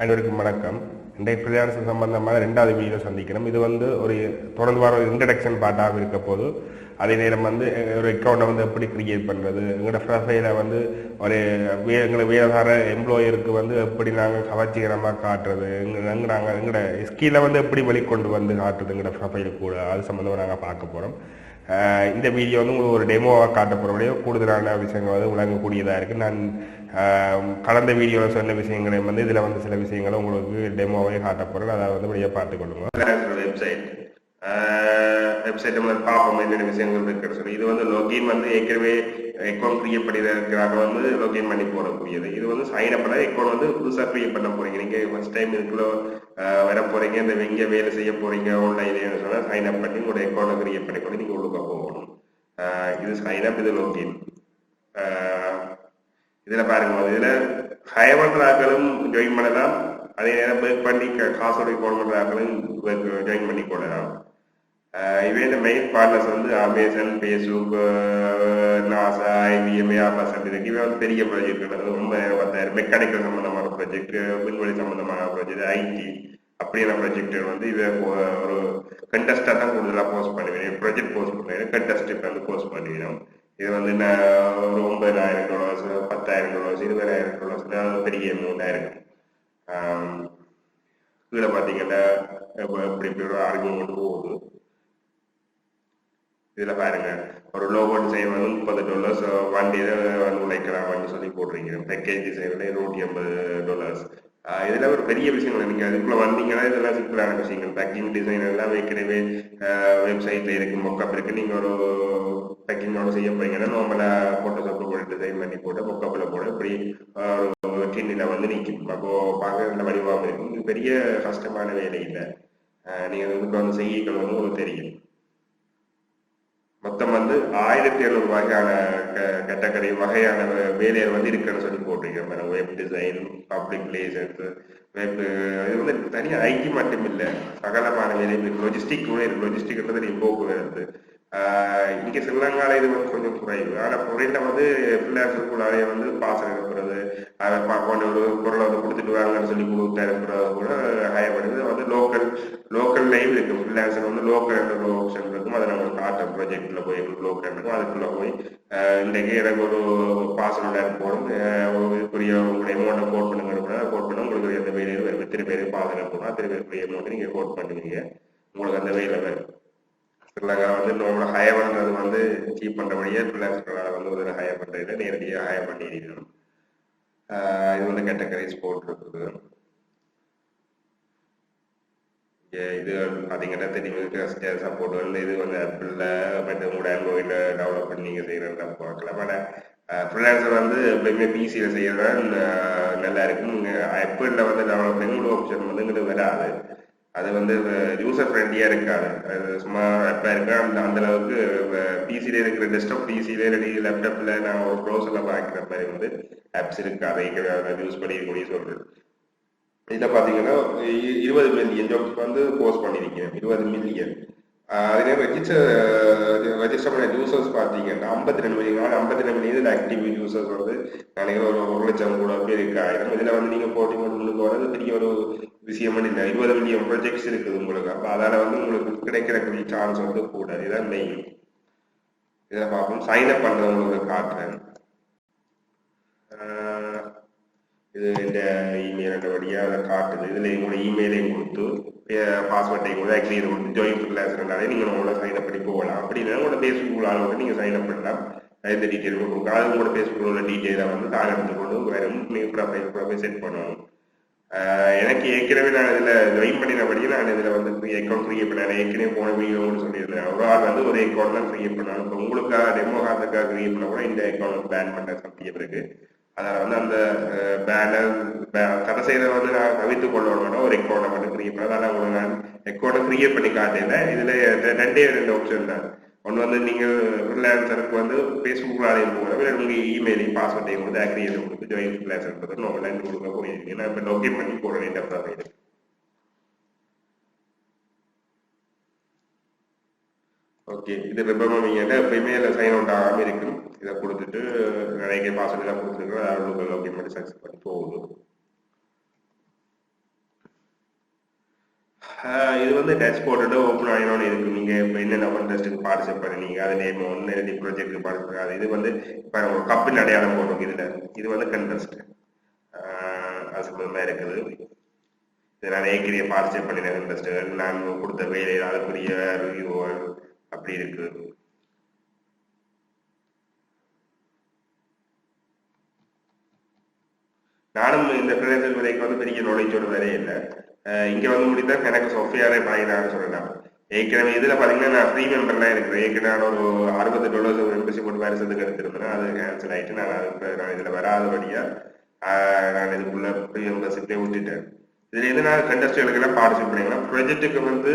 அனைவருக்கும் வணக்கம். இன்றைய ஃப்ரீலான்சிங் சம்பந்தமான 2வது வீடியோ சந்திக்கிறோம். இது ஒரு தொடர்ந்து வர ஒரு இன்ட்ரடக்ஷன் பார்ட்டாக இருக்க போது, அதே நேரம் ஒரு அக்கௌண்ட்டை எப்படி கிரியேட் பண்ணுறது, எங்களோட ப்ரொஃபைலை ஒரு எங்களை வேலைக்கார எம்ப்ளாயருக்கு எப்படி நாங்கள் கவர்ச்சிகரமாக காட்டுறது, நாங்கள் எங்களோட ஸ்கில்லை எப்படி வெளிக்கொண்டு காட்டுறது எங்களோட ப்ரொஃபைல் கூட, அது சம்மந்தமாக நாங்கள் பார்க்க போகிறோம். இந்த வீடியோ உங்களுக்கு ஒரு டெமோவாக காட்டப்படுறபடியே கூடுதலான விஷயங்கள் வழங்கக்கூடியதாக இருக்குது. நான் கடந்த வீடியோவில் சொன்ன விஷயங்களை இதில் சில விஷயங்களை உங்களுக்கு டெமோவே காட்டப்படுறேன். அதை வெளியே பார்த்துக்கொள்ளுங்க. வெப்சைட் பார்ப்போம் என்னென்ன விஷயங்கள் இருக்குன்னு சொல்லி. இது லொகின் ஏற்கனவே அக்கௌண்ட் கிரியேட் பண்ணிருக்கிறாங்க லொகின் பண்ணி போடக்கூடியது. இது சைன் அப் பண்ண அக்கௌண்ட் புதுசாக கிரியேட் பண்ண போறீங்க. நீங்க ஃபர்ஸ்ட் டைம் இதுக்குள்ள வர போறீங்க, இந்த எங்க வேலை செய்ய போறீங்க ஆன்லைன்ல சொன்னா சைன் அப் பண்ணி உங்களோட அக்கௌண்ட் கிரியேட் பண்ணி கூட நீங்க உள்ளுக்க போகணும். இது சைன் அப், இது லொகின். இதுல பாருங்க, இதுல ஹையர் பண்றாக்களும் ஜாயின் பண்ணலாம், அதே நேரம் ஒர்க் பண்ணி காசோட கோல் பண்றாக்களும் ஜாயின் பண்ணி கொள்ளலாம். இவே இந்த main partners Amazon, Facebook, NASA, IBM, ஆபாசன் இருக்கு. இவை பெரிய ப்ராஜெக்ட், ரொம்ப 10,000 மெக்கானிக்கல் சம்பந்தமான ப்ராஜெக்ட், விண்வெளி சம்பந்தமான ப்ராஜெக்ட், ஐடி அப்படியான ப்ராஜெக்ட் இவை ஒரு கண்டஸ்டா தான் கூடுதலாக போஸ்ட் பண்ணுவேன். ப்ராஜெக்ட் போஸ்ட் பண்ணுவேன், கண்டஸ்ட் போஸ்ட் பண்ணுவேன். இது நான் ஒரு $9,000, $10,000, $20,000 பெரிய அமௌண்டா இருக்கும். கீழே பார்த்தீங்கன்னா இப்படி ஒரு ஆர்குமெண்ட் போகுது. இதுல பாருங்க, ஒரு லோகோ டிசைன் $30 வண்டியில உழைக்கலாம் சொல்லி போடுறீங்க. பேக்கேஜ் டிசைன்ல $150. இதுல ஒரு பெரிய விஷயங்கள் நீங்க அதுக்குள்ள வந்தீங்கன்னா இதெல்லாம் சிக்கலான விஷயங்கள். பேக்கிங் டிசைன் எல்லாம் ஏற்கனவே வெப்சைட்ல இருக்கு, மொக்கப் இருக்கு. நீங்க ஒரு பேக்கிங்கோட செய்ய போறீங்கன்னா நார்மலா போட்டோஷாப்ல போட்டு டிசைன் பண்ணி போட்டு மொக்கப்ல போட இப்படி ஒரு டின்னில நிற்கும். அப்போ பார்க்க நல்ல வடிவாக இருக்கும். இது பெரிய கஷ்டமான வேலை இல்லை. நீங்க இதுக்கு செய்யக்கள் உங்களுக்கு தெரியும். மொத்தம் 1700 வகையான கேட்டகரி வகையான வேலையை இருக்குன்னு சொல்லி போட்டிருக்கேன். Web design, public relations, web. இது தனியாக ஐடி மட்டும் இல்லை, சகலமான வேலை இருக்கு. லொஜிஸ்டிக் கூட இருக்கு. லொஜிஸ்டிக்ன்றது நீங்க போக்குவரத்து. இங்க ஸ்ரீலங்கால இது கொஞ்சம் குறைவு. ஆனா புறையில ஃப்ரீலான்சருக்குள்ளாலே பாசம் இருக்கிறது, அதை கொண்டு ஒரு பொருளை கொடுத்துட்டு வாங்கன்னு சொல்லி கொடுத்து இருக்கிறது கூட ஹையர் பண்ணுது. லோக்கல் லைவ் இருக்கு. ஃப்ரீலான்சர் லோக்கல் ஆப்ஷன் இருக்கும். அதை நம்ம காட்டும் ப்ராஜெக்ட்ல போய் லோக்கல் இருக்கும். அதுக்குள்ள போய் இன்றைக்கு எனக்கு ஒரு பாசல் போடும், இதுக்குரிய உங்களுடைய அமௌண்ட்டை கோட் பண்ணுங்க. கோட் பண்ண உங்களுக்கு எந்த வேலையில் வரும். எத்தனை பேருக்கு பாசல் போகணும், அத்தனை பேருக்குரிய அமௌண்ட் நீங்க கோட் பண்ணுவீங்க. உங்களுக்கு அந்த வேலை வரும். ஸ்ரீலங்கா நம்மளோட ஹையர் பண்ணுறது சீப் பண்றபடியே ஃப்ரீலான்சர்களால் ஒரு ஹையர் பண்றதுல நேரடியாக ஹையர் பண்ணிருக்கணும். இது கேட்டகரைஸ் போட்டிருக்குது. இது பார்த்தீங்கன்னா தெரியும், சப்போர்ட் இது ஆப்பிளில் மற்ற உங்களோட ஆண்ட்ராய்டில் டெவலப் பண்ணி நீங்கள் செய்கிறத பார்க்கலாம். ஆனால் ஃப்ரீலான்சர் எப்பயுமே பிசியில் செய்யறது நல்லா இருக்கும். ஆப்பிளில் டெவலப் பண்ணி ஒரு ஆப்ஷன் இங்கிட்ட வராது. அது யூசர் ஃப்ரெண்ட்லியாக இருக்காது. அது சும்மா ஆப்பாக இருக்கா. அந்த அளவுக்கு பிசியில இருக்கிற டெஸ்க்டாப் பிசியில இல்லாட்டி லேப்டாப்பில் நான் ஒரு ப்ரௌசரில் பார்க்குற மாதிரி ஆப்ஸ் இருக்காது. யூஸ் பண்ணிக்கூடிய சொல்றது. இதில் பார்த்தீங்கன்னா 20 மில்லியன் ஜாப்ஸ் போஸ்ட் பண்ணியிருக்கேன். 20 மில்லியன். அதே ரெஜிஸ்டர் பண்ண யூசர்ஸ் பார்த்தீங்கன்னா 52 மில்லியன். 52 மில்லியன் ஆக்டிவ் யூசர்ஸ் நினைக்கிற ஒரு 1,00,000 கூட பேர் இருக்காயிரம். இதில் நீங்கள் போட்டி முன்னுக்கு வரது பெரிய ஒரு விஷயம் இல்லை. 20 மில்லியன் ப்ராஜெக்ட்ஸ் இருக்குது உங்களுக்கு. அப்போ அதால் உங்களுக்கு கிடைக்கிற சான்ஸ் கூட. இதுதான் மெயின். இதை பார்ப்போம். சைன் அப் பண்ணுறது உங்களுக்கு காட்டுறேன். இது இந்த இமெயில் வழியாக அதை காட்டுது. இதில் எங்களோட இமெயிலையும் கொடுத்து பாஸ்வேர்டையும் கூட ஆக்சுவலி இதை கொடுத்து ஜாயின் ஃப்ரீலான்சர்னாலே நீங்கள் உங்களோட சைன் அப் பண்ணி போகலாம். அப்படி இல்லை உங்களோட ஃபேஸ்புக் ஆளோட நீங்கள் சைன் அப் பண்ணலாம். எந்த டீட்டெயில் கொடுக்கும் அது உங்களோட ஃபேஸ்புக்கில் உள்ள டீட்டெயிலை தான் எடுத்துக்கொண்டு வரும். நீங்கள் ப்ரொஃபைல் செட் பண்ணணும். எனக்கு ஏற்கனவே நான் இதில் ஜாயின் பண்ணினபடியே நான் இதில் அக்கௌண்ட் கிரியேட் பண்ணேன். ஏற்கனவே போன வீடியோன்னு சொல்லியிருந்தேன். ஒரு ஆள் ஒரு அக்கௌண்ட் தான் கிரியேட் பண்ணாலும் இப்போ உங்களுக்காக டெமோ கார்டுக்காக கிரியேட் பண்ண கூட இந்த அக்கௌண்ட் பேன் பண்ண சத்தியம் இருக்கு. அதனால அந்த பேனை தடை செய்யறத நான் தவிர்த்துக் கொள்ளணும். ஒரு அக்கௌண்ட்டை மட்டும் கிரியேட் பண்ண. அதனால உங்களுக்கு நான் அக்கௌண்ட்டை கிரியேட் பண்ணி காட்டல. இதுல ரெண்டு ஆப்ஷன் தான். ஒன்று நீங்கள் ஃப்ரீலான்சருக்கு ஃபேஸ்புக்கில் ஆலையும் போகலாம், இல்லை உங்கள் இமெயிலையும் பாஸ்வேர்டையும் கொடுத்து ஆக்டிவேட் கொடுத்து ஜாயின் ஃப்ரீலான்சர் ஆன்லைன் கொடுக்க போயிருக்கீங்க. நான் இப்போ லொகேட் பண்ணி போடுறேன் இந்த ப்ரொஃபைல். ஓகே, இது வெப்பமீங்கன்னா எப்பயுமே இல்லை சைன் அவுட் ஆகாமல் இருக்கும். இதை கொடுத்துட்டு நிறைய பாஸ்வேர்ட் எல்லாம் கொடுத்துருக்கோம். லொகேட் பண்ணி சக்ஸஸ் பண்ணி போகுது. இது வந்து டச் போட்டுட்டு ஓப்பன் ஆகினோன்னு இருக்கு. நீங்க இப்போ என்னென்ன கான்டெஸ்ட்டுக்கு பார்ட்டிசிபேட் பண்ணீங்க, அது நேம் ஒன்று ரெண்டு ப்ராஜெக்ட்டுக்கு பார்ட்டிசிபேட் அது இது வந்து இப்போ ஒரு கப்பின் அடையாளம் போட்டிருக்கு இதுல. இது வந்து கண்டெஸ்ட் அது சம்பந்தமா இருக்குது. இது நான் ஏற்கனவே பார்ட்டிசிபேட் பண்ணின கண்டெஸ்ட்டுகள், நான் கொடுத்த வேலை அதுக்குரிய ரிவ்யூகள் அப்படி இருக்கு. நானும் இந்த ஃப்ரீலான்சர் வேலைக்கு வந்து பெரிய நாலேஜோட வேலையே இல்லை. இங்க வந்து முடித்தா எனக்கு சொஃபியாவே பழகினான்னு சொல்லலாம். ஏற்கனவே இதுல பாத்தீங்கன்னா நான் ஃப்ரீ மெம்பர்லாம் இருக்கிறேன். ஏற்கனவே நான் ஒரு $60 மெம்பர்ஷிப் போட்டு வருஷத்துக்கு எடுத்திருந்தேன். அது கேன்சல் ஆயிட்டு நான் இதுல வராதபடியா நான் இதுக்குள்ள ஃப்ரீ மெம்பர்ஷிப்பே விட்டுட்டேன். இதுல எது நான் கண்டஸ்டுகளுக்கெல்லாம் பார்ட்டிசிபேட் பண்ணிக்கலாம். ப்ரொஜெக்ட்டுக்கு வந்து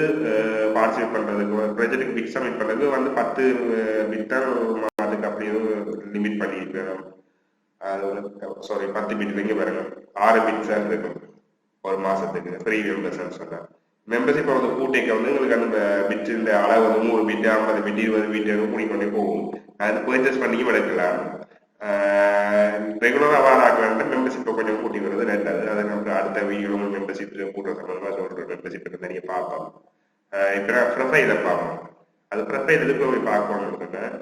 பார்ட்டிசிபேட் பண்றதுக்கு ப்ரொஜெக்ட்டுக்கு பிட் சப்மிட் பண்றதுக்கு வந்து 10 பிட் தான் அதுக்கு அப்படியே லிமிட் பண்ணியிருக்கேன். அது ஒரு சாரி 10 பிட் இங்கே பாருங்க 6 பிட்ஸா இருக்கும் ஒரு மாசத்துக்கு ஃப்ரீ மெம்பர்ஸ் சொன்னேன். மெம்பர்ஷிப் வந்து கூட்டைக்கு வந்து உங்களுக்கு அந்த பிட் இந்த அளவு வந்து 100 பிட் 50 பிட் 20 பிட் கூடிக்கொண்டே போகும். அது பர்ச்சேஸ் பண்ணியும் எடுக்கலாம். ரெகுலராக வாராக்கலான்ட்டு மெம்பர்ஷிப்பை கொஞ்சம் கூட்டி வருது நல்லது. அதை நம்ம அடுத்த வீடியோவில் மெம்பர்ஷிப் கூட்ட சம்பந்தமாக சொல்கிறோம். மெம்பர்ஷிப் நிறைய பார்ப்போம். இப்போ நான் ப்ரொஃபைலை பார்ப்போம். அது ப்ரொஃபைல் எதுக்கு போய் பார்க்கணும்னு சொன்னேன்.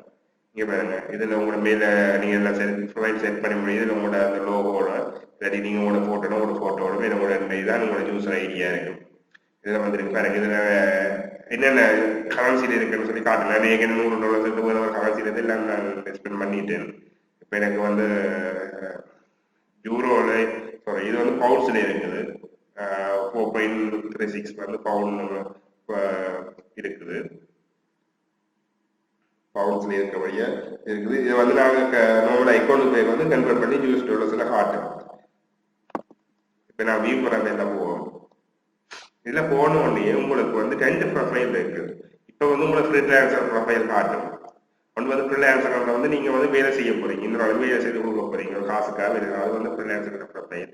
இங்கே பாருங்க இதில் உங்களோட மேலே நீங்கள் எல்லாம் ப்ரொஃபைல் செட் பண்ண முடியும். இதில் உங்களோட அந்த லோகோட இல்லாட்டி நீங்கள் உங்களோட ஃபோட்டோட ஒரு ஃபோட்டோட மேலே உங்களோட இதான் உங்களோட யூசர் ஐடியா இருக்கும். இதில் வந்துருக்கு பாருங்க. இதில் என்னென்ன கரன்சியில் இருக்குன்னு சொல்லி காட்டுறேன். ஏற்கனவே $100 கரன்சியில் எல்லாம் நான் ஸ்பெண்ட் பண்ணிட்டேன். இப்போ எனக்கு வந்து யூரோவில் சாரி இது வந்து பவுண்ட்ஸில் இருக்குது. 4.36 வந்து பவுண்ட் இருக்குது. பவுண்ட்ஸ்ல இருக்கபடியா இருக்குது. இதை வந்து நாங்கள் நம்மளோட அக்கௌண்ட் பேர் வந்து கன்வெர்ட் பண்ணி $ல காட்டும். இப்போ நான் வியூ பண்ண எல்லாம் போவோம். இதில் போன உடனே உங்களுக்கு வந்து 2 ப்ரொஃபைல் இருக்குது. இப்போ வந்து உங்களுக்கு ஃப்ரீலான்சர் ப்ரொஃபைல் காட்டும். ஒன்று வந்து ஃப்ரீலான்சர் வந்து நீங்கள் வந்து வேலை செய்ய போறீங்க. இந்த நாள் வேலை செய்து கொடுக்க போறீங்க காசுக்காக வேலை. அது வந்து ஃப்ரீலான்சர் ப்ரொஃபைல்.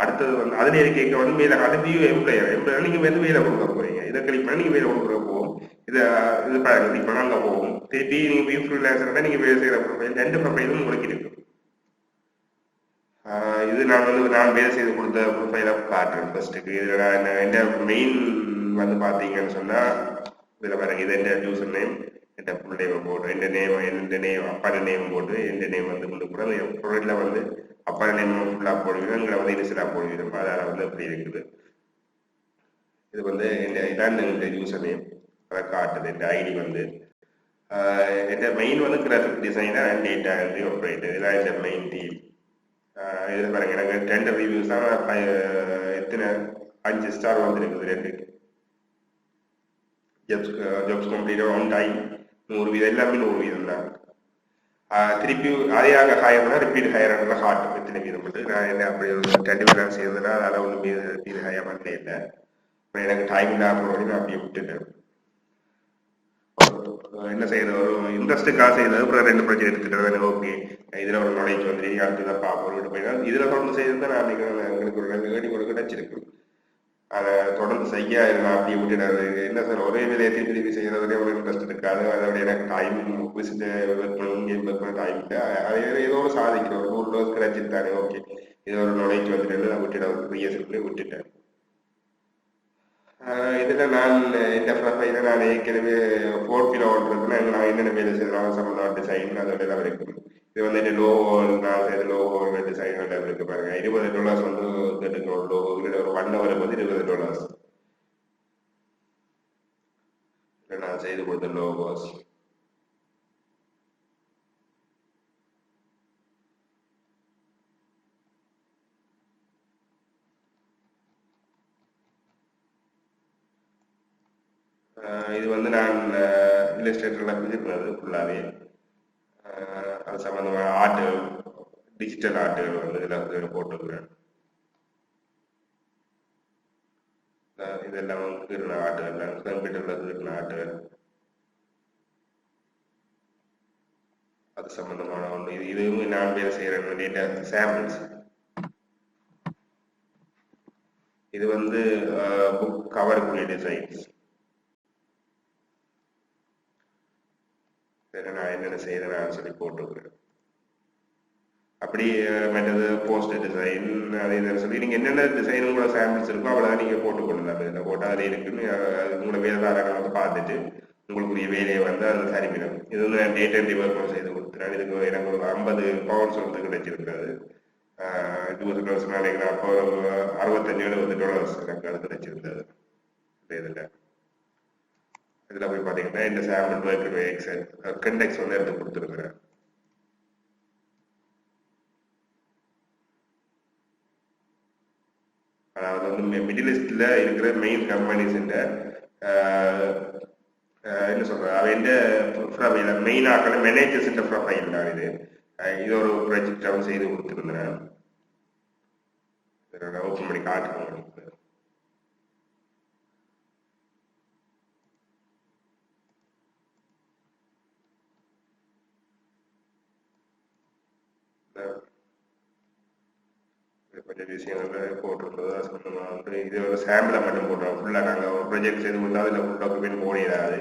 அடுத்தது வந்து அதில் கேட்க வந்து மேலே காட்டு வியூ எம்ப்ளாயர் நீங்கள் வந்து வேலை கொடுக்க போறீங்க. இதை கிளிக் பண்ணி நீங்கள் வேலை கொடுக்குற போகும். இது பாருங்க இப்போ அங்கே போகும். திருப்பி நீங்கள் வியூ ஃப்ரீலான்சர் நீங்கள் வேலை செய்கிற ப்ரொஃபைல் 2 ப்ரொஃபைலும் உங்களுக்கு இருக்கு. இது நான் வந்து நான் வேலை செய்து கொடுத்த ப்ரொஃபைலை காட்டுறேன் ஃபர்ஸ்ட்டுக்கு. இதில் நான் என்ன மெயின் வந்து பார்த்தீங்கன்னு சொன்னால் இதில் பாருங்க இது என்ன யூசர் நேம் என் ஃபுல் நேம் போட்டு எந்த நேம் அப்பாட நேம் போட்டு எந்த நேம் வந்து கொண்டு கூட அந்த ப்ரொஃபைலில் வந்து அப்பாட நேம் ஃபுல்லாக போடுவீங்க. எங்களை வந்து இனிஷியலாக போடுவீங்க. அதனால் வந்து அப்படி இருக்குது. இது வந்து இதான் இந்த யூசர் நேம் அதை காட்டுது. இந்த ஐடி வந்து இந்த மெயின் வந்து graphic designer and data entry operator. இதான் இந்த மெயின் டீம். இதில் பாருங்க எனக்கு 10 ரிவ்யூஸ் தான் எத்தனை 5 ஸ்டார் வந்துருக்குது. 2 ஜாப்ஸ் கம்ப்ளீட் ஆன் டைம் 100 எல்லாமே 100 தான். திருப்பி அதே ஹையர் பண்ணால் ரிப்பீட் ஹையர் ஹார்ட் எத்தனை வீதம் மட்டும் நான் என்ன அப்படி ஒரு 2 வீதம் செய்யறதுனா அதெல்லாம் ஒன்று ரிப்பீட் ஹையர் பண்ணே இல்லை. எனக்கு டைம் இல்லாமல் நான் அப்படியே விட்டுட்டேன். என்ன செய்யறது ஒரு இன்ட்ரெஸ்ட்டுக்காக செய்யறது. அப்புறம் 2 ப்ராஜெக்ட் எடுத்துட்டு எனக்கு ஓகே இதில் ஒரு நாலேஜ் வந்து அடுத்ததான் பார்ப்போம் போயிடும். இதில் தொடர்ந்து செய்யறது நான் எங்களுக்கு ஒரு 2 கேடி ஒரு கிடைச்சிருக்கு. அதை தொடர்ந்து செய்ய நான் அப்படியே விட்டுடாது. என்ன சார் ஒரே வேலையை திருப்பி செய்யறதுலேயே ஒரு இன்ட்ரெஸ்ட் இருக்காது. அதோட எனக்கு டைம் விசிட் டைம் இல்லை. அது ஏதோ ஒரு சாதிக்கிறேன். ஒரு $100 கிடைச்சிருந்தானே ஓகே இது ஒரு நாலேஜ் வந்துட்டு நான் விட்டுட்டேன். 3 இயர்ஸ்க்குள்ளே விட்டுட்டேன். இதில் நான் இந்த ப்ரொஃபைல நான் ஏற்கனவே 4 கிலோ இருக்குன்னா நான் என்னென்ன வேலை செய்யலாம் சம்பந்தம் டிசைன் அதோட எல்லாம் இருக்கு. இது வந்து இந்த லோகோ நான் செய்த லோகோ டிசைன் எல்லாம் இருக்கு பாருங்க. $20 வந்து கேட்டுக்கணும். லோகோ ஒரு 1 ஹவருக்கு வந்து $20 நான் செய்து கொடுத்த லோகோஸ். இது வந்து நான் இல்லஸ்ட்ரேட்டர்ல இருக்கிறது ஃபுல்லாகவே அது சம்பந்தமான ஆர்ட்டுகள் டிஜிட்டல் ஆர்ட்டுகள் வந்து இதில் போட்டுருக்குறேன். இதெல்லாம் கீறின ஆர்ட்டுகள் கம்ப்யூட்டர்ல கீறின ஆர்ட்டுகள் அது சம்பந்தமான ஒன்று. இதுவும் நான் வேலை செய்கிற டேட்டா சாம்பிள்ஸ். இது வந்து புக் கவருக்குரிய டிசைன்ஸ். நான் என்னென்ன செய்யறேன்னு சொல்லி போட்டுருக்குறேன். அப்படி மற்றது போஸ்டர் டிசைன் அதே இதில் சொல்லி நீங்கள் என்னென்ன டிசைன் உங்களோட சாம்பிள்ஸ் இருக்கோ அவ்வளோ நீங்கள் போட்டுக்கொள்ளலாம் அதில் போட்டால் அதில் இருக்குன்னு உங்களோட வேலைக்காரங்க வந்து பார்த்துட்டு உங்களுக்குரிய வேலையை வந்து அதில் சரிவிடும். இது வந்து நான் டேட் அண்ட் டிவர்க் செய்து கொடுத்துறேன். இதுக்கு எனக்கு ஒரு 50 பவுண்ட்ஸ் வந்து கிடைச்சிருக்கிறது. $20 நினைக்கிறேன். அப்போ ஒரு $65-70 எனக்கு அது கிடைச்சிருந்தது இதில். இதில் போய் பார்த்தீங்கன்னா இந்த சாம்பிள் ஒர்க்கு எக்ஸல் கண்டெக்ஸ் வந்து எடுத்து கொடுத்துருக்குறேன். அதாவது வந்து மிடில் ஈஸ்ட்ல இருக்கிற மெயின் கம்பெனிஸ் என்ன சொல்ற அவன் மெயின் ஆக்கிற மேனேஜர்ஸ் ப்ரொஃபைல் தான் இது. இது ஒரு ப்ராஜெக்ட் அவன் செய்து கொடுத்துருந்தேன். ஓப்பன் பண்ணி காட்டுறேன். கொஞ்சம் விஷயங்கள் போட்டிருந்தது. அது சம்பந்தமாக வந்து இது ஒரு சாம்பிளை மட்டும் போடுறோம். ஃபுல்லாக நாங்கள் ஒரு ப்ரொஜெக்ட் செய்து கொடுத்தா அதில் ஃபுல் டாக்குமெண்ட் போடிடாது.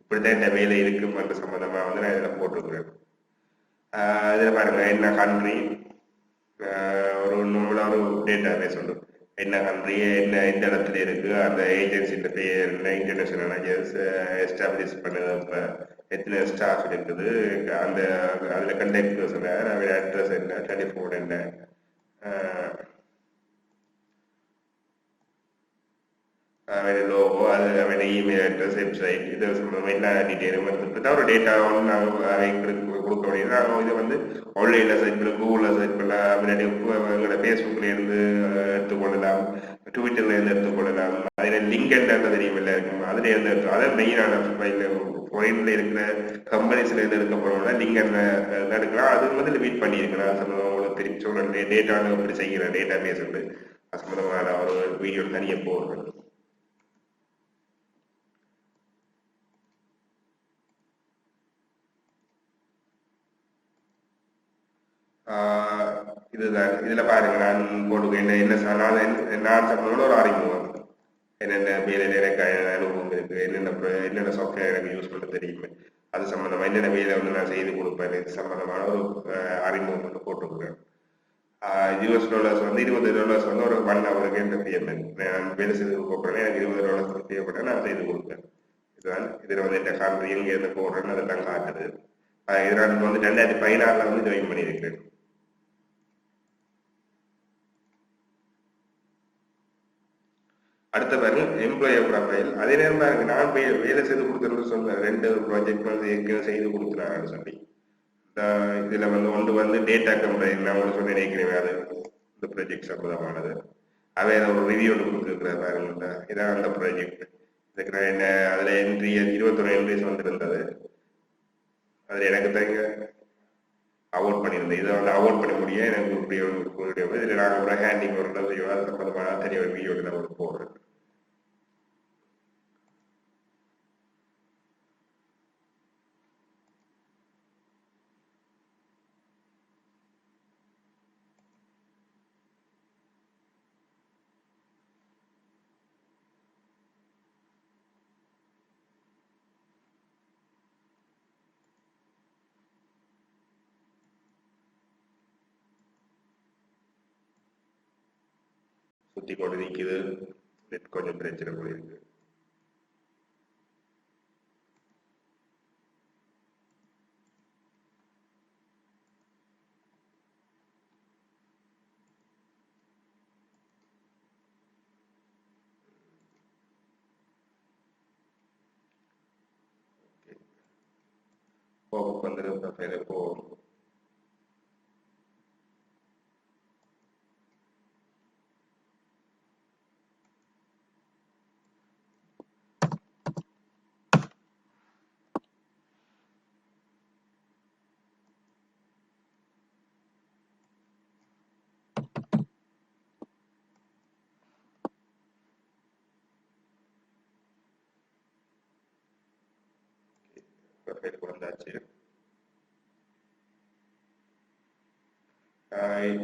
இப்படித்தான் இந்த வேலை இருக்குன்ற சம்மந்தமாக வந்து நான் இதில் போட்டிருக்கிறேன். இதில் பாருங்க என்ன கண்ட்ரி, ஒரு நம்மளாக ஒரு டேட்டா பேஸ் உண்டு. என்ன கண்ட்ரி, என்ன எந்த இடத்துல இருக்கு, அந்த ஏஜென்சியோட பேர் என்ன, இன்டர்நேஷனல் ஏஜென்ஸ் எஸ்டாப்ளிஷ் பண்ணது, இப்போ எத்தனை ஸ்டாஃப் இருக்குது, அந்த அதில் கண்டக்ட் பர்சன் யார், அவருடைய அட்ரஸ் என்ன, டெலிஃபோன் என்ன, அவருடைய லோகோ, அது அவருடைய இமெயில் அட்ரஸ், வெப்சைட், இது சம்பந்தமாக எல்லா டீட்டெயிலும் வந்து ஒரு டேட்டா வந்து நாங்கள் கொடுக்க முடியும். நாங்கள் இதை வந்து ஆன்லைனில் சர்ச் பண்ணலாம், கூகுளில் சர்ச் பண்ணலாம், முன்னாடி எங்களோட ஃபேஸ்புக்கில் இருந்து எடுத்துக்கொள்ளலாம், ட்விட்டர்ல இருந்து எடுத்துக்கொள்ளலாம். அதில் லிங்க் என்ன தெரியுமில்ல இருக்கும், அதில் இருந்து எடுத்து அதான் மெயினான ஃபாரின்ல இருக்கிற கம்பெனிஸ்ல இருந்து எடுக்க போனோம்னா லிங்க் என்ன எடுக்கலாம். அது வந்து மீட் பண்ணியிருக்கிறேன். அது சம்பந்தமாக உங்களுக்கு திருப்பி சொல்கிறேன். டேட்டாவில் எப்படி செய்கிற டேட்டா பேஸ் உண்டு, அது சம்பந்தமான ஒரு வீடியோ தனியாக போடுறேன். இதுதான் இதுல பாருங்க நான் போட்டுக்க என்ன நான் சம்பளோட ஒரு அறிமுகம், என்னென்ன வேலையில எனக்கு அனுபவம் இருக்கு, என்னென்ன சாஃப்ட்வேர் எனக்கு யூஸ் பண்ண தெரியுமே, அது சம்பந்தமா என்னென்ன வேலை வந்து நான் செய்து கொடுப்பேன், இது சம்பந்தமான ஒரு அறிமுகம் வந்து போட்டுக்கிறேன். $US வந்து $20 வந்து ஒரு 1 ஹவருக்கு இந்த பேமெண்ட். நான் வேலை செய்து கொடுக்குறேன், எனக்கு $20 தேவைப்பட்ட நான் செய்து கொடுப்பேன். இதுதான் இதில் வந்து இந்த காண்ட்ரி எங்கே இருந்து போடுறேன்னு அதெல்லாம் காட்டுது. இதனால் வந்து 2016 வந்து ஜாயின் பண்ணியிருக்கிறேன். அடுத்த பாருங்க எம்ப்ளாயர் ப்ரொஃபைல். அதே நேரம் பாருங்க நான் வேலை செய்து கொடுத்துருந்து சொன்னேன், 2 ப்ராஜெக்ட் வந்து ஏற்கனவே செய்து கொடுக்குறாங்கன்னு சொல்லி. இதுல வந்து ஒன்று வந்து டேட்டா கம்பெனி நான் உங்களுக்கு சொன்ன நினைக்கிறேன், அது இந்த ப்ராஜெக்ட் சம்பந்தமானது. அவை ஒரு ரிவ்யூ ஒன்று கொடுத்துருக்குற பாருங்க, இதான் அந்த ப்ராஜெக்ட். இதுக்கு நான் என்ன அதில் என்ட்ரி 21 என்ட்ரிஸ் வந்துருந்தது. அதில் எனக்கு தங்க அவார்ட் பண்ணியிருந்தேன். இதை வந்து அவார்ட் பண்ண முடியும் எனக்கு இதில் நாங்கள் ஒரு ஹேண்டிங் ஒரு செய்வோம். அது சம்பந்தமான தெரிய ஒரு வீடியோ நான் உங்களுக்கு போடுறேன். சுற்றி கொண்டு நிற்கிது, நெட் கொஞ்சம் பிரச்சனை கூட இருக்கு. வந்து ப்ரொஃபைல போவோம். ப்ரொஃபைலுக்கு வந்தாச்சு.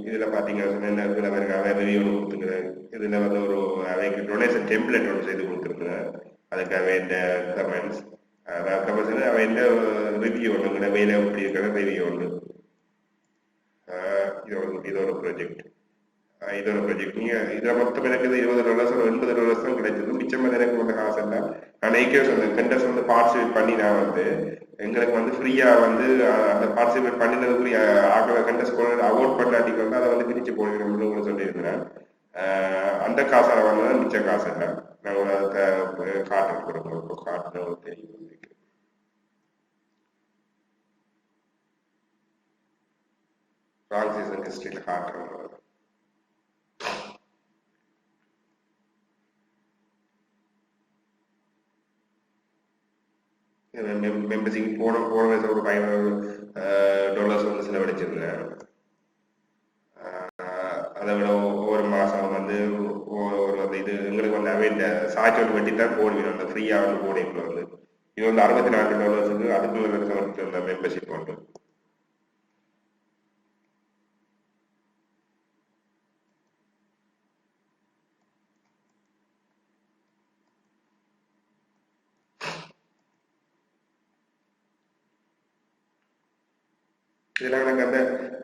இதுல பாத்தீங்கன்னா இதுல பாருங்க அவன் ரிவ்யூ ஒன்று கொடுத்துருக்குறேன். இதுல வந்து ஒரு அவைக்கு டொனேஷன் டெம்ப்ளேட் ஒன்று செய்து கொடுத்துருக்குறேன். அதுக்காக இந்த கமெண்ட்ஸ் கமெண்ட்ஸ் அவன் என்ன ரிவ்யூ ஒன்று வேலை எப்படி இருக்கிற ரிவ்யூ ஒன்று. இதோட ப்ராஜெக்ட் நீங்கள் இதில் மொத்தம் எனக்கு $20 ஒரு $80 தான் கிடைச்சது. மிச்சம் எனக்கு வந்து காசு இல்லை. நான் ஏற்கனவே சொன்னேன் கண்டஸ்ட் வந்து பார்ட்டிசிபேட் பண்ணி நான் வந்து எங்களுக்கு வந்து ஃப்ரீயாக வந்து அந்த பார்ட்டிசிபேட் பண்ணினதுக்குரிய ஆக்களை கண்டஸ்ட் அவார்ட் பண்ணாட்டிக்கு வந்து அதை வந்து பிரித்து போடுங்கன்னு உங்களுக்கு சொல்லியிருந்தேன். அந்த காசால வந்து மிச்ச காசு இல்லை. நான் அதை காட்டுக்கு கொடுக்கணும். இப்போ காட்டுன்னு தெரியும். சீசன் ஹிஸ்டரியில் காட்டுறோம். மெம்பர்ஷிப் போன வயசு ஒரு $500 வந்து செலவழிச்சிருந்தேன். அதை விட ஒவ்வொரு மாதம் வந்து ஒரு அந்த இது எங்களுக்கு வந்து அவை இந்த சாய்ச்சல் வட்டி தான் போடுவீங்க. அந்த ஃப்ரீயாக வந்து போடுவீங்க வந்து இது வந்து $64 அதுக்குள்ள செலவழிச்சிருந்த மெம்பர்ஷிப் வந்து. இதெல்லாம் எனக்கு அந்த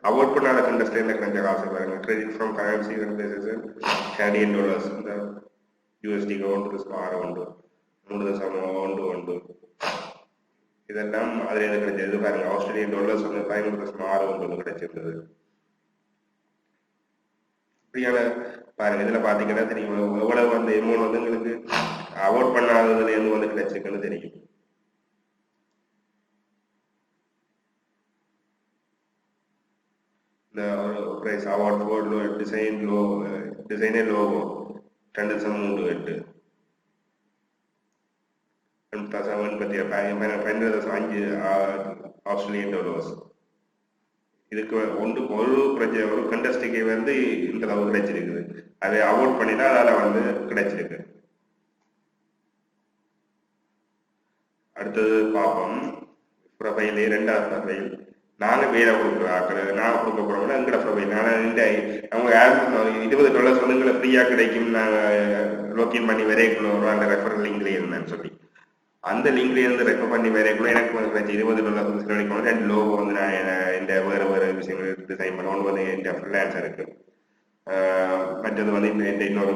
அவார்ட் பண்ணாத கண்டஸ்ட் எனக்கு கொஞ்சம் காசு பாருங்க. கிரெடிட் ஃப்ரம் கரன்சி $10 இந்த USDக்கு 1.6 3.1 இதெல்லாம் அதில் எனக்கு கிடைச்சது பாருங்க. $500 வந்து 5.6 கிடைச்சிருந்தது. இப்படியான பாருங்க இதில் பார்த்தீங்கன்னா தெரியும் எவ்வளவு வந்து எமௌண்ட் வந்து எங்களுக்கு அவார்ட் பண்ணாததுல இருந்து வந்து கிடைச்சிருக்குன்னு தெரியும். The prize award for design logo 2.38 plus $5.5 $5 இதுக்கு ஒரு கண்டஸ்டுக்கு வந்து இந்த அளவு கிடைச்சிருக்குது. அதை அவார்ட் பண்ணினா அதால வந்து கிடைச்சிருக்கு. அடுத்தது பார்ப்போம். ப்ரொஃபைல் 2வது ப்ரொஃபைல் நாங்கள் வேலை கொடுக்குறோம். நாங்கள் கொடுக்க போகிறோம்னா எங்களோட ப்ரொஃபைல் அவங்க $20 வந்து எங்களை ஃப்ரீயாக கிடைக்கும். நாங்கள் லோக்கின் பண்ணி வரையக்குள்ள அந்த ரெஃபரல் லிங்க்லேயே இருந்தேன்னு சொல்லி அந்த லிங்க்லேயே இருந்து ரெஃபர் பண்ணி வரையக்குள்ள எனக்கு வந்து கிடைச்சி $20 வந்து செலவழிக்கணும். 2 லோகோ வந்து நான் இந்த வேறு விஷயங்கள் டிசைன் பண்ண. ஒன்று வந்து என் ஃப்ரீலான்சர் இருக்கு. மற்றது வந்து இந்த இன்னொரு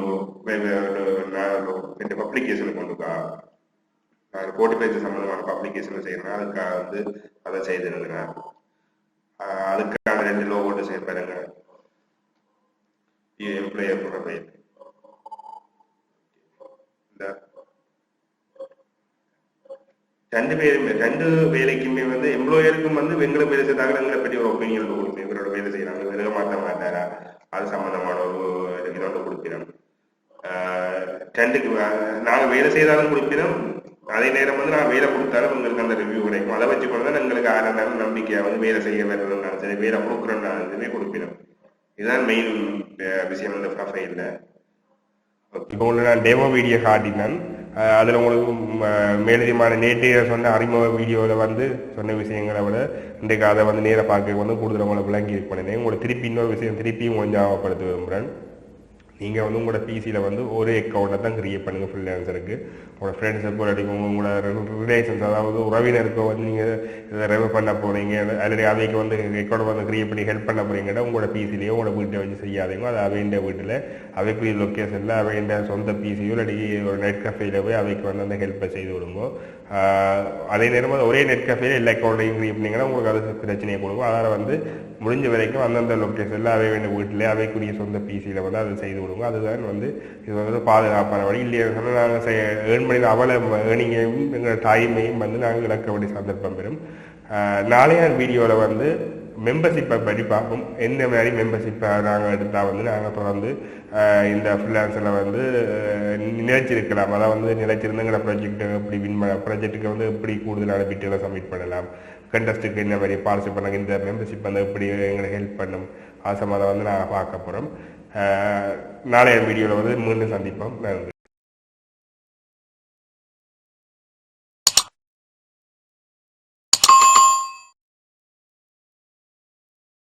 இந்த பப்ளிகேஷனை கொண்டுக்கா கோட்டு பேஜ் சம்பந்தமான பப்ளிகேஷன் செய்யறேன். அதுக்காக வந்து அதை செய்திருந்தேன். அதுக்கான 2 லோகோ டிசைன் பாருங்க. எம்ப்ளாயர் ப்ரொஃபைல் இந்த 2 வேலைக்குமே வந்து எம்ப்ளாயருக்கும் வந்து எங்களை வேலை செய்தாங்க எங்களை பற்றி ஒரு ஒப்பீனியன் கொடுப்பேன். இவரோட வேலை செய்யறாங்க விலக மாற்ற மாட்டாரா அது சம்பந்தமான ஒரு இதோட கொடுப்பினோம். 2க்கு நாங்கள் வேலை செய்தாலும் கொடுப்பினோம். அதே நேரம் வந்து நான் வேலை கொடுத்தாலும் உங்களுக்கு அந்த ரிவ்யூ கிடைக்கும். அதை வச்சு கொண்டு தான் எங்களுக்கு ஆறாம் நம்பிக்கையாக வந்து வேலை செய்ய வரணும்னாலும் சரி வேலை கொடுக்குறோம்னாலுமே கொடுப்பினோம். இதுதான் மெயின் விஷயம் இந்த ப்ரொஃபைலில். இப்போ உங்களுக்கு நான் டெமோ வீடியோ காட்டினேன். அதில் உங்களுக்கு மேலதிகமான நேற்றைய சொன்ன அறிமுக வீடியோவில் வந்து சொன்ன விஷயங்களை விட இன்றைக்கு அதை வந்து நேராக பார்க்க வந்து கூடுதல் உங்களை விளங்கி பண்ணினேன். உங்களை திருப்பி இன்னொரு விஷயம் திருப்பியும் கொஞ்சம் ஞாபகப்படுத்த விரும்புகிறேன். நீங்கள் வந்து உங்களோட பிசியில் வந்து ஒரு அக்கௌண்ட்டை தான் கிரியேட் பண்ணுங்கள் ஃப்ரீலான்சருக்கு. உங்களோட ஃப்ரெண்ட்ஸுக்கு அடிக்கும் உங்களோட ரிலேஷன்ஸ் அதாவது உறவினருக்கு வந்து நீங்கள் இதை ரெஃபர் பண்ண போகிறீங்க அல்லது அவைக்கு வந்து அக்கௌண்ட் வந்து கிரியேட் பண்ணி ஹெல்ப் பண்ண போகிறீங்கன்னா உங்களோட பிசிலேயோ உங்களோட வீட்டை வச்சு செய்யாதீங்க. அது அவைண்ட வீட்டில் அவைக்குரிய லொக்கேஷனில் அவைண்ட சொந்த பிசியோ இல்லாட்டி ஒரு நெட் கஃபேயில் போய் அவைக்கு வந்து அந்த ஹெல்ப்பை செய்து விடுங்க. அதே நேரம் ஒரே நெட் கஃபேல எல்லா அக்கௌண்ட்டையும் கிரியேட் பண்ணிங்கன்னா உங்களுக்கு அது பிரச்சனையை கொடுக்கும். அதனால் வந்து முடிஞ்ச வரைக்கும் அந்தந்த லொக்கேஷனில் அவை வேண்டிய வீட்டில் அவைக்குரிய சொந்த பிசியில் வந்து அதை செய்து விடுங்க. அதுதான் வந்து இது வந்து பாதுகாப்பான வழி. இல்லையா சொன்னால் நாங்கள் ஏர்ன் பண்ணி அவளை ஏர்னிங்கையும் எங்கள் டைமையும் வந்து நாங்கள் இழக்க வேண்டிய சந்தர்ப்பம் பெறும். நாளைய வீடியோவில் வந்து மெம்பர்ஷிப்பை பற்றி பார்ப்போம். எந்த மாதிரி மெம்பர்ஷிப்பை நாங்கள் எடுத்தால் வந்து நாங்கள் தொடர்ந்து இந்த ஃப்ரீலான்ஸில் வந்து நிலைச்சிருக்கலாம். அதாவது வந்து நிலைச்சிருந்து எங்களை ப்ராஜெக்ட் எப்படி ப்ராஜெக்ட்டுக்கு வந்து எப்படி கூடுதலான பிட்டெல்லாம் சப்மிட் பண்ணலாம், கண்டஸ்ட்டுக்கு என்ன மாதிரி பார்ட்டிசிபேட் பண்ணாங்க, இந்த மெம்பர்ஷிப் வந்து எப்படி எங்களை ஹெல்ப் பண்ணும் அது சம்மந்தம் வந்து நாங்கள் பார்க்க போகிறோம். நாளைய வீடியோவில் வந்து மீண்டும் சந்திப்போம். நன்றி.